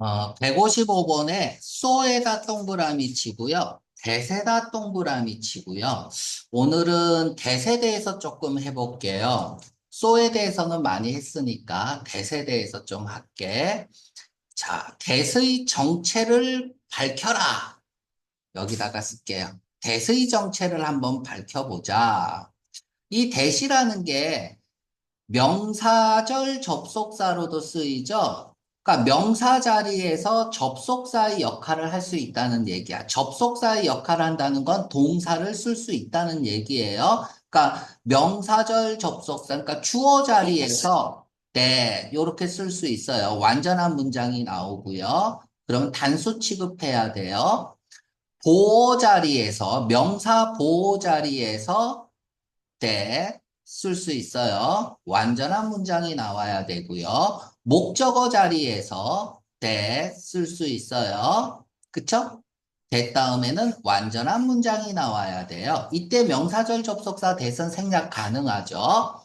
155번에 쏘에다 동그라미 치고요. 대세다 동그라미 치고요. 오늘은 대세 대해서 조금 해볼게요. 쏘에 대해서는 많이 했으니까 대세 대해서 좀 할게. 자, 대의 정체를 밝혀라. 여기다가 쓸게요. 대의 정체를 한번 밝혀보자. 이 대시라는 게 명사절 접속사로도 쓰이죠. 그러니까 명사 자리에서 접속사의 역할을 할 수 있다는 얘기야. 접속사의 역할을 한다는 건 동사를 쓸 수 있다는 얘기예요. 그러니까 명사절 접속사, 그러니까 주어 자리에서 네, 이렇게 쓸 수 있어요. 완전한 문장이 나오고요. 그러면 단수 취급해야 돼요. 보호 자리에서, 명사 보호 자리에서 때 쓸 수 있어요. 완전한 문장이 나와야 되고요. 목적어 자리에서 때 쓸 수 있어요. 그쵸? 대 다음에는 완전한 문장이 나와야 돼요. 이때 명사절 접속사 대선 생략 가능하죠.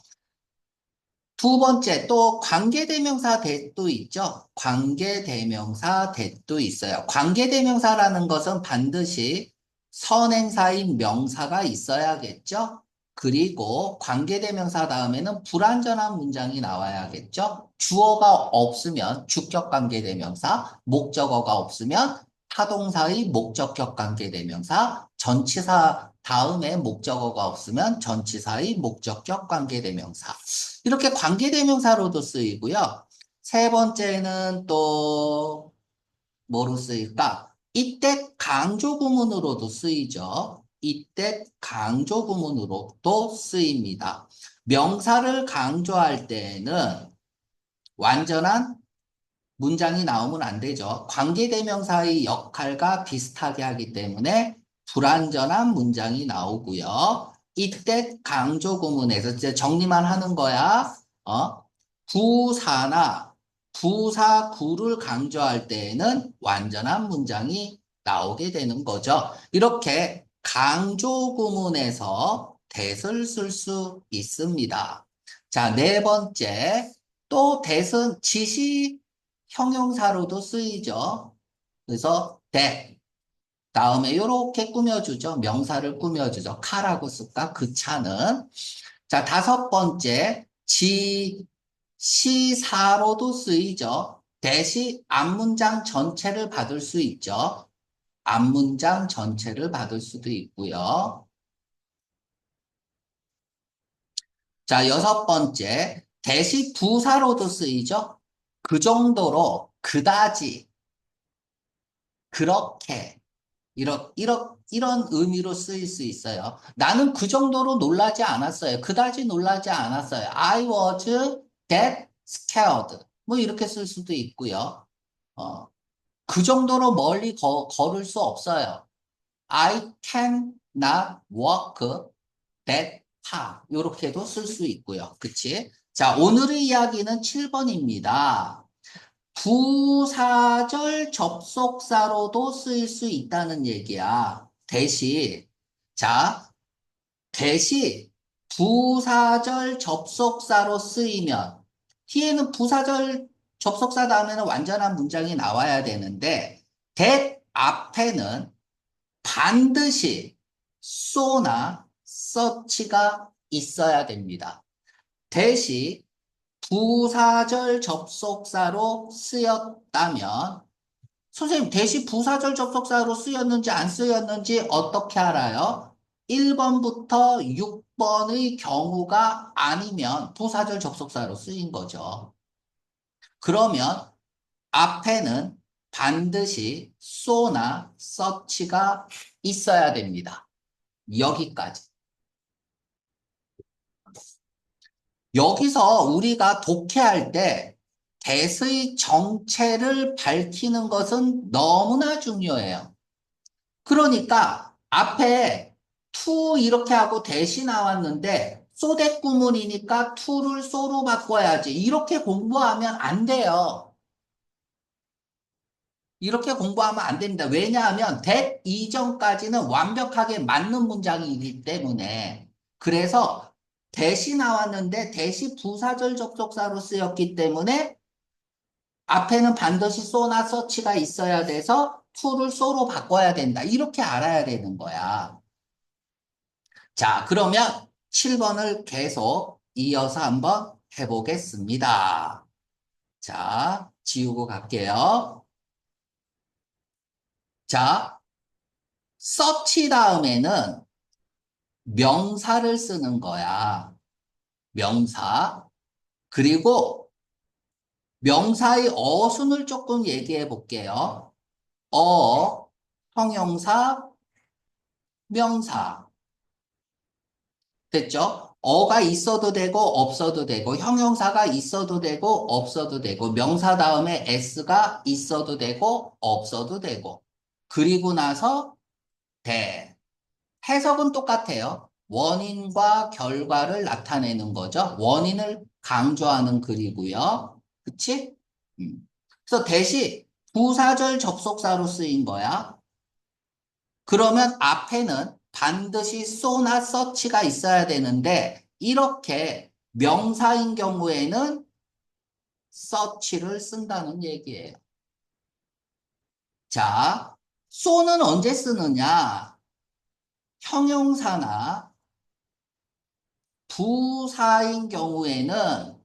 두 번째, 또 관계대명사 대도 있죠. 관계대명사 대도 있어요. 관계대명사라는 것은 반드시 선행사인 명사가 있어야겠죠. 그리고 관계대명사 다음에는 불완전한 문장이 나와야겠죠. 주어가 없으면 주격 관계대명사, 목적어가 없으면 타동사의 목적격 관계대명사, 전치사 다음에 목적어가 없으면 전치사의 목적격 관계대명사. 이렇게 관계대명사로도 쓰이고요. 세 번째는 또 뭐로 쓰일까? 이때 강조구문으로도 쓰이죠. 이때 강조구문으로도 쓰입니다. 명사를 강조할 때에는 완전한 문장이 나오면 안 되죠. 관계대명사의 역할과 비슷하게 하기 때문에 불완전한 문장이 나오고요. 이때 강조구문에서 이제 정리만 하는 거야. 부사나 부사구를 강조할 때에는 완전한 문장이 나오게 되는 거죠. 이렇게 강조구문에서 대을 쓸 수 있습니다. 자, 네 번째. 또 대은 지시 형용사로도 쓰이죠. 그래서 다음에 이렇게 꾸며주죠. 명사를 꾸며주죠. 카라고 쓸까? 그 차는. 자, 다섯 번째, 시사로도 쓰이죠. 대시 앞문장 전체를 받을 수 있죠. 앞문장 전체를 받을 수도 있고요. 자, 여섯 번째, 대시 부사로도 쓰이죠. 그 정도로, 그다지, 그렇게, 이런 의미로 쓰일 수 있어요. 나는 그 정도로 놀라지 않았어요. 그다지 놀라지 않았어요. I was that scared. 뭐 이렇게 쓸 수도 있고요. 어, 그 정도로 멀리 걸을 수 없어요. I cannot walk that far. 이렇게도 쓸 수 있고요. 그치? 자, 오늘의 이야기는 7번입니다. 부사절 접속사로도 쓰일 수 있다는 얘기야. 자, 대시 부사절 접속사로 쓰이면 뒤에는 부사절 접속사 다음에는 완전한 문장이 나와야 되는데 that 앞에는 반드시 so나 such가 있어야 됩니다. 대시 부사절 접속사로 쓰였다면 선생님 대시 부사절 접속사로 쓰였는지 안 쓰였는지 어떻게 알아요? 1번부터 6번의 경우가 아니면 부사절 접속사로 쓰인 거죠. 그러면 앞에는 반드시 so나 such가 있어야 됩니다. 여기까지. 여기서 우리가 독해할 때 대의 정체를 밝히는 것은 너무나 중요해요. 그러니까 앞에 to 이렇게 하고 대시 나왔는데 소댓구문이니까 to를 so로 바꿔야지. 이렇게 공부하면 안 돼요. 이렇게 공부하면 안 됩니다. 왜냐하면 that 이전까지는 완벽하게 맞는 문장이기 때문에. 그래서 대시 나왔는데 대시 부사절 접속사로 쓰였기 때문에 앞에는 반드시 쏘나 서치가 있어야 돼서 to를 쏘로 바꿔야 된다. 이렇게 알아야 되는 거야. 자, 그러면 7번을 계속 이어서 한번 해보겠습니다. 자, 지우고 갈게요. 자, 서치 다음에는 명사를 쓰는 거야. 명사. 그리고 명사의 어순을 조금 얘기해 볼게요. 형용사, 명사. 됐죠? 어가 있어도 되고 없어도 되고 형용사가 있어도 되고 없어도 되고 명사 다음에 s가 있어도 되고 없어도 되고 그리고 나서 대. 해석은 똑같아요. 원인과 결과를 나타내는 거죠. 원인을 강조하는 글이고요. 그치? 그래서 대신 부사절 접속사로 쓰인 거야. 그러면 앞에는 반드시 쏘나 서치가 있어야 되는데 이렇게 명사인 경우에는 서치를 쓴다는 얘기예요. 자, 쏘는 언제 쓰느냐? 형용사나 부사인 경우에는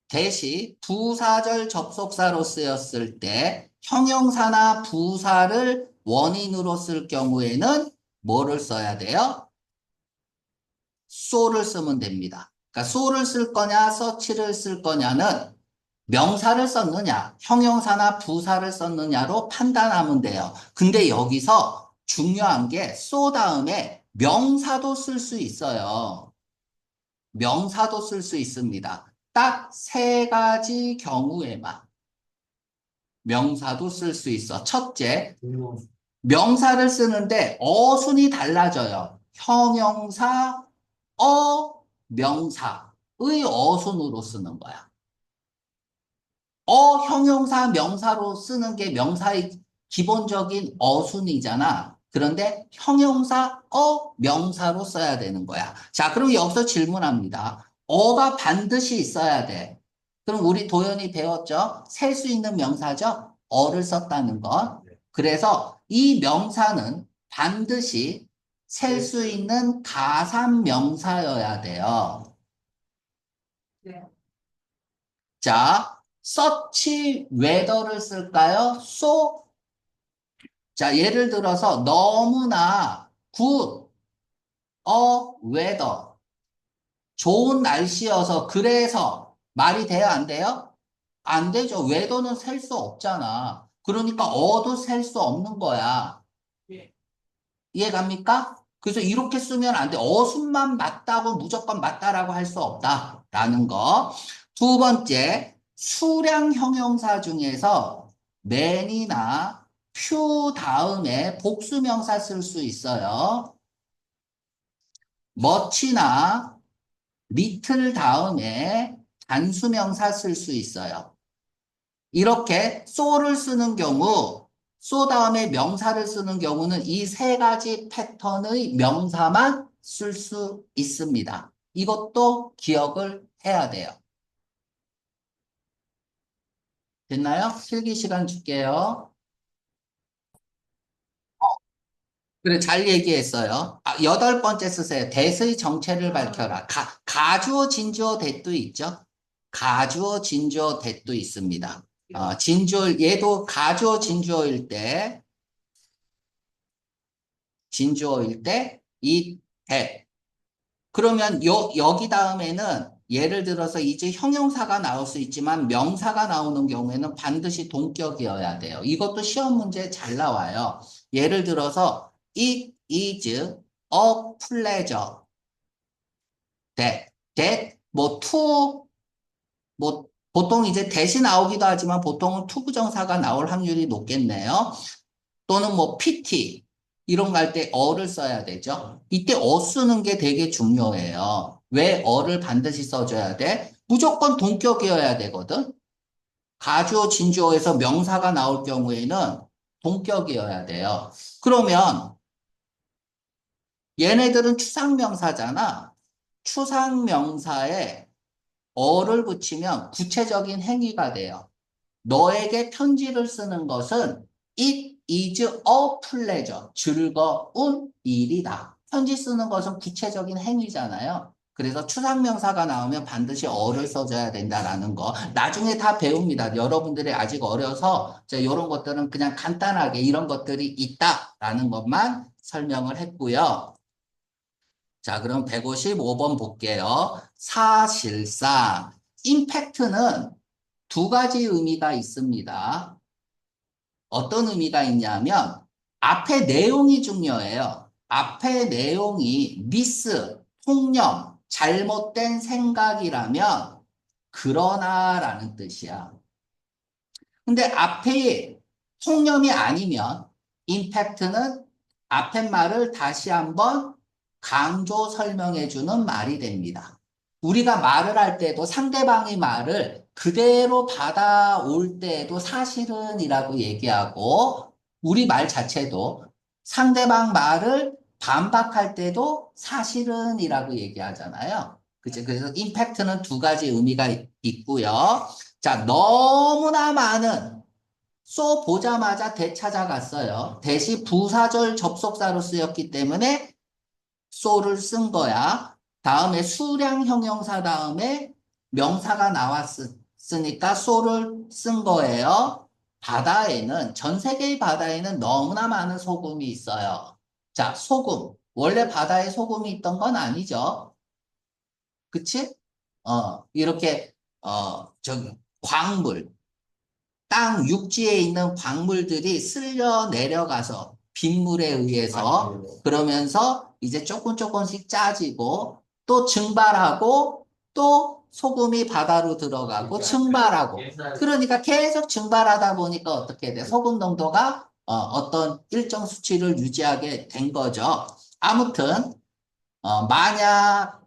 대시 부사절 접속사로 쓰였을 때 형용사나 부사를 원인으로 쓸 경우에는 뭐를 써야 돼요? so를 쓰면 됩니다. 그러니까 so를 쓸 거냐, such를 쓸 거냐는 명사를 썼느냐, 형용사나 부사를 썼느냐로 판단하면 돼요. 근데 여기서 중요한 게 so 다음에 명사도 쓸 수 있어요. 명사도 쓸 수 있습니다. 딱 세 가지 경우에만 명사도 쓸 수 있어. 첫째, 명사를 쓰는데 어순이 달라져요. 형용사, 명사의 어순으로 쓰는 거야. 형용사, 명사로 쓰는 게 명사의 기본적인 어순이잖아. 그런데 형용사, 명사로 써야 되는 거야. 자, 그럼 여기서 질문합니다. 어가 반드시 있어야 돼. 그럼 우리 도연이 배웠죠? 셀 수 있는 명사죠? 어를 썼다는 것. 그래서 이 명사는 반드시 셀 수 있는 가산 명사여야 돼요. 자, such whether를 쓸까요? so. 자, 예를 들어서 너무나 good weather. 좋은 날씨여서 그래서 말이 돼요, 안 돼요? 안 되죠. weather는 셀 수 없잖아. 그러니까 어도 셀 수 없는 거야. 이해 갑니까? 그래서 이렇게 쓰면 안 돼. 어순만 맞다고 무조건 맞다라고 할 수 없다라는 거. 두 번째, 수량 형용사 중에서 man이나 few 다음에 복수명사 쓸 수 있어요. much나 little 다음에 단수명사 쓸 수 있어요. 이렇게 so를 쓰는 경우 so 다음에 명사를 쓰는 경우는 이 세 가지 패턴의 명사만 쓸 수 있습니다. 이것도 기억을 해야 돼요. 됐나요? 필기 시간 줄게요. 그래, 잘 얘기했어요. 여덟 번째 쓰세요. 대의 정체를 밝혀라. 가주어, 진주어, 대도 있죠? 가주어, 진주어, 대도 있습니다. 진주어, 얘도 가주어, 진주어일 때, 이, 대. 그러면 여기 다음에는 예를 들어서 이제 형용사가 나올 수 있지만 명사가 나오는 경우에는 반드시 동격이어야 돼요. 이것도 시험 문제 잘 나와요. 예를 들어서 it is a pleasure that 뭐 to 뭐 보통 이제 대시 나오기도 하지만 보통은 to 부정사가 나올 확률이 높겠네요. 또는 뭐 PT 이런 거 할 때 어를 써야 되죠. 이때 어 쓰는 게 되게 중요해요. 왜 어를 반드시 써줘야 돼? 무조건 동격이어야 되거든. 가주어, 진주어에서 명사가 나올 경우에는 동격이어야 돼요. 그러면 얘네들은 추상명사잖아. 추상명사에 어를 붙이면 구체적인 행위가 돼요. 너에게 편지를 쓰는 것은 it is a pleasure. 즐거운 일이다. 편지 쓰는 것은 구체적인 행위잖아요. 그래서 추상명사가 나오면 반드시 어를 써줘야 된다라는 거. 나중에 다 배웁니다. 여러분들이 아직 어려서 이런 것들은 그냥 간단하게 이런 것들이 있다라는 것만 설명을 했고요. 자, 그럼 155번 볼게요. 사실상 임팩트는 두 가지 의미가 있습니다. 어떤 의미가 있냐면 앞에 내용이 중요해요. 앞에 내용이 미스, 통념, 잘못된 생각이라면 그러나라는 뜻이야. 근데 앞에 통념이 아니면 임팩트는 앞에 말을 다시 한번 강조 설명해 주는 말이 됩니다. 우리가 말을 할 때도 상대방의 말을 그대로 받아올 때도 사실은이라고 얘기하고 우리 말 자체도 상대방 말을 반박할 때도 사실은이라고 얘기하잖아요. 그치? 그래서 임팩트는 두 가지 의미가 있고요. 자, 너무나 많은 보자마자 되찾아갔어요. 대시 부사절 접속사로 쓰였기 때문에 를 쓴 거야. 다음에 수량 형용사 다음에 명사가 나왔으니까 를 쓴 거예요. 바다에는, 전 세계의 바다에는 너무나 많은 소금이 있어요. 자, 소금. 원래 바다에 소금이 있던 건 아니죠. 그치? 이렇게, 저기, 광물. 땅 육지에 있는 광물들이 쓸려 내려가서 빗물에 의해서 그러면서 이제 조금씩 짜지고 또 증발하고 또 소금이 바다로 들어가고 증발하고 그러니까 계속 증발하다 보니까 어떻게 돼? 소금 농도가 어떤 일정 수치를 유지하게 된 거죠. 아무튼 만약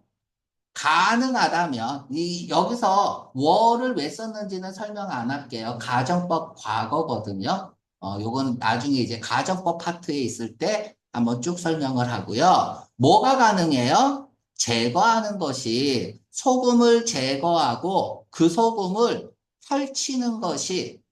가능하다면 여기서 월을 왜 썼는지는 설명 안 할게요. 가정법 과거거든요. 요건 나중에 이제 가정법 파트에 있을 때 한번 쭉 설명을 하고요. 뭐가 가능해요? 제거하는 것이 소금을 제거하고 그 소금을 펼치는 것이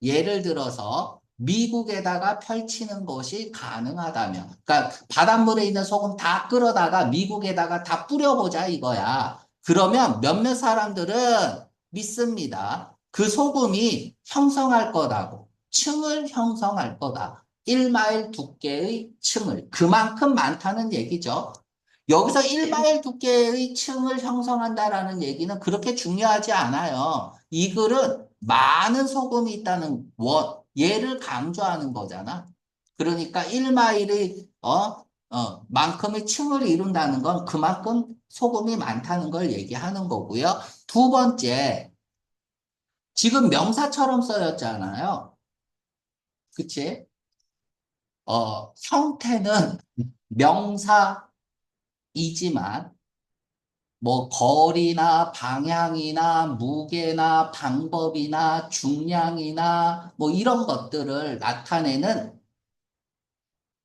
예를 들어서 미국에다가 펼치는 것이 가능하다면, 그러니까 바닷물에 있는 소금 다 끌어다가 미국에다가 다 뿌려보자 이거야. 그러면 몇몇 사람들은 믿습니다. 그 소금이 형성할 거다고. 층을 형성할 거다. 1마일 두께의 층을. 그만큼 많다는 얘기죠. 여기서 1마일 두께의 층을 형성한다라는 얘기는 그렇게 중요하지 않아요. 이 글은 많은 소금이 있다는 얘를 강조하는 거잖아. 그러니까 1마일의 만큼의 층을 이룬다는 건 그만큼 소금이 많다는 걸 얘기하는 거고요. 두 번째, 지금 명사처럼 써였잖아요. 그치? 형태는 명사이지만 뭐 거리나 방향이나 무게나 방법이나 중량이나 뭐 이런 것들을 나타내는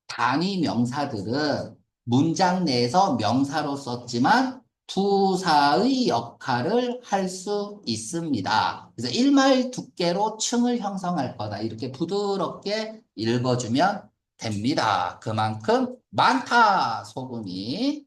단위 명사들은 문장 내에서 명사로 썼지만 부사의 역할을 할 수 있습니다. 그래서 1마일 두께로 층을 형성할 거다. 이렇게 부드럽게 읽어주면 됩니다. 그만큼 많다, 소금이.